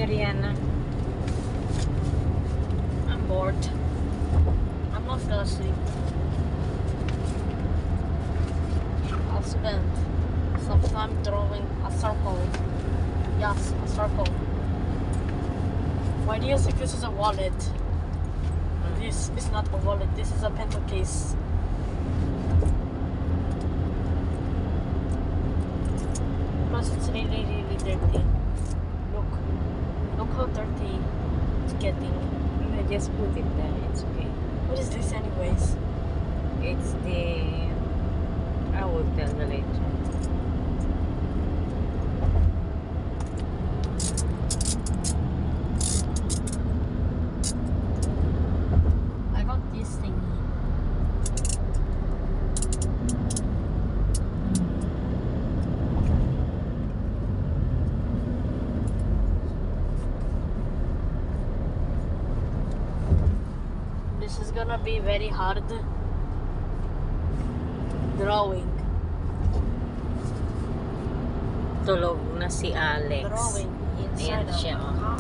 Ariana. I'm bored. I'm not gonna sleep. I'll spend some time drawing a circle. Yes, a circle. Why do you think this is a wallet? This is not a wallet. This is a pencil case. Plus, it's really, really dirty. Look how dirty it's getting. No, just put it there. It's okay. What is this, anyways? It's the... I will tell you later. I got this thingy. This is gonna be very hard drawing. Tulog na si Alex. Drawing inside Ayan siya, of a car.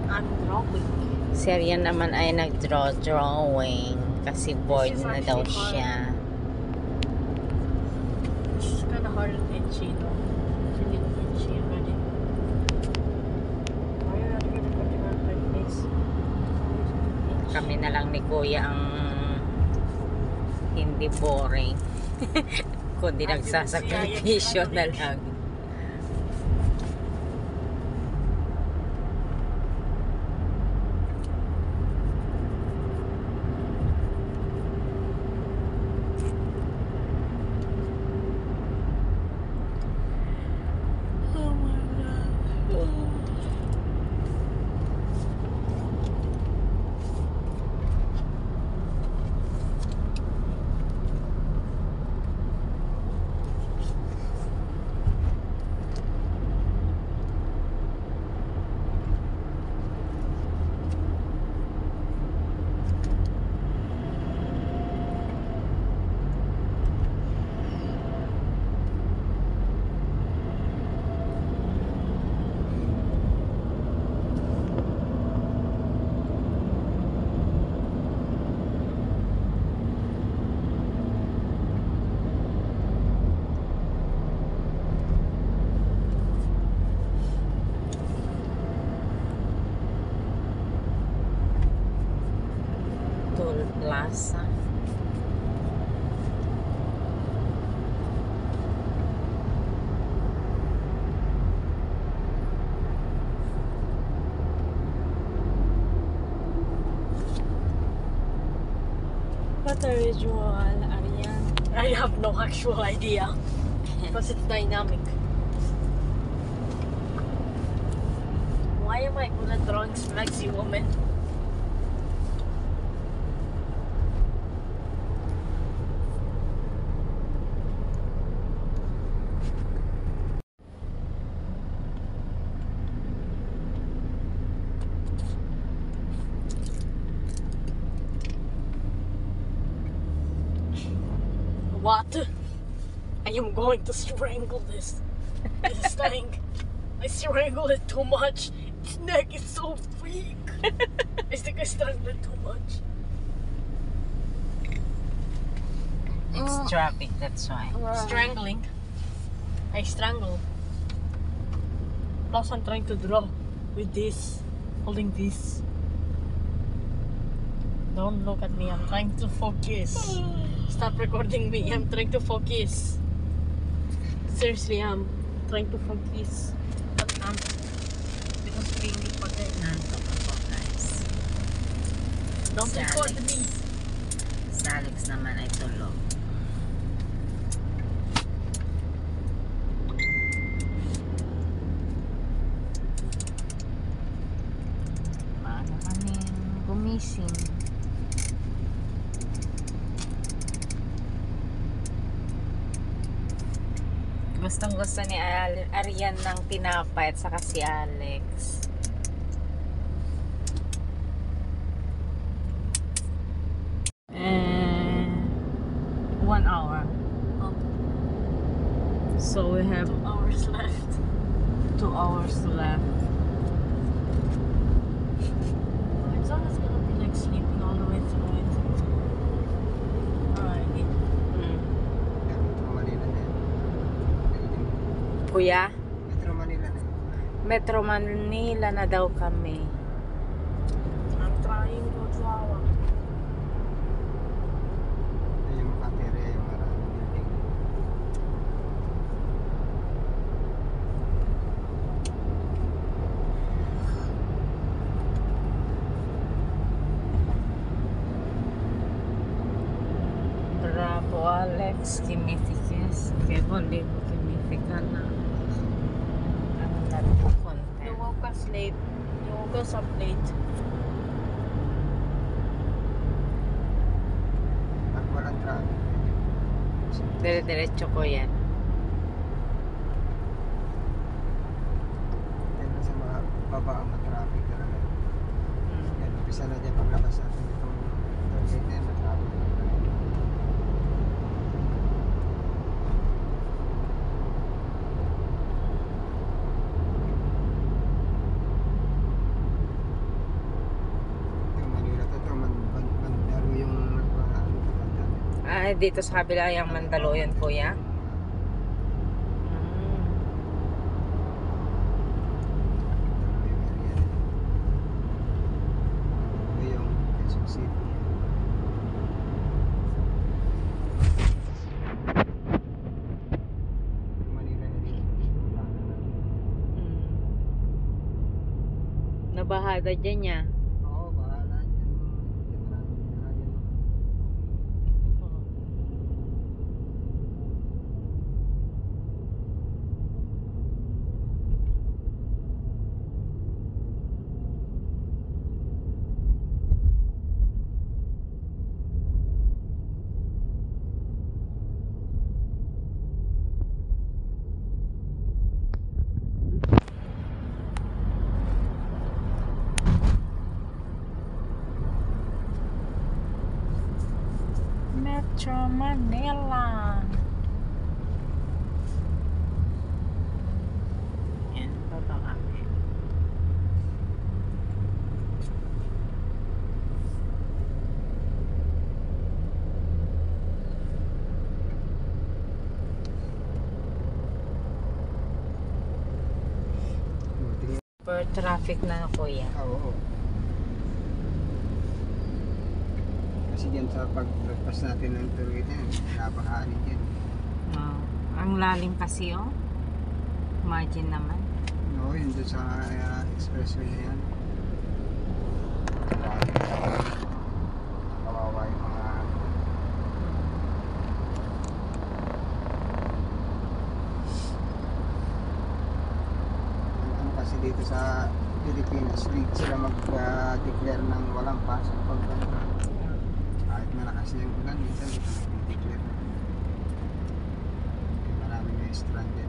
I'm drawing. Si Arian naman ay nag-drawing kasi bored This is na daw actually hard. siya. It's kinda hard and itchy though. Feeling itchy already. Why are you not really putting on my face? Kami na lang ni Kuya ang hindi boring. Kundi nagsasakripisyo na lang. Oh my god. Toll Plaza. What a visual, Arian. I have no actual idea. Because it's dynamic. Why am I good at drawing sexy woman? What? I am going to strangle this. This thing. I strangled it too much. Its neck is so weak. I think I strangled it too much. It's traffic, that's why. Strangling. I strangle. Plus I'm trying to draw with this. Holding this. Don't look at me. I'm trying to focus. Stop recording me. I'm trying to focus. Seriously, I'm trying to focus. But because really for that. Nantok ako, guys. Don't Si record Alex. me. Si Alex naman ay tulog. Paano kami gumising? Gustong gusto ni Arian ng tinapay at saka si Alex. And 1 hour. Oh, So we have 2 hours left. 2 hours left. It's almost gonna be like sleeping all the way through it. Alright. Metro Manila na yan. Kuya, Metro Manila na yan. Metro Manila na daw kami. I'm trying to draw. Ito yung Makati area, yung maraming building. Bravo, Alex. Kimitikis. Kaya hindi ko kimitika na. Ano na rin po content. You woke us late. You woke us up late. Pag walang traffic, Dire-diretso ko yan. yan na sa mga baba ang traffic talaga. Hmm. Yan, umpisa na dyan paglabas natin itong toll gate na yan, traffic na talaga. Yung Manila to, Mandalo yung ano to, Ah, dito sa kabila yung Mandaluyong, kuya. Hmm. Ito yung Quezon City. Yung Manila na dito. Hmm. Nabahada dyan niya. Oo, bahala. Yung maraming binahayan. Metro Manila. Yan, baba kami. Buti Per traffic na, kuya. oo. Kasi dyan sa paglagpas natin ng toll gate yan, napakahanin dyan. Oh, ang lalim kasi, oh. Imagine naman. Oo, yun doon sa expressway na yan. Kawawa yung mga ano kasi dito sa Pilipinas, lead sila mag-declare ng walang pasok pag kahit malakas na yung ulan, minsan dito nag-declare. Marami na stranded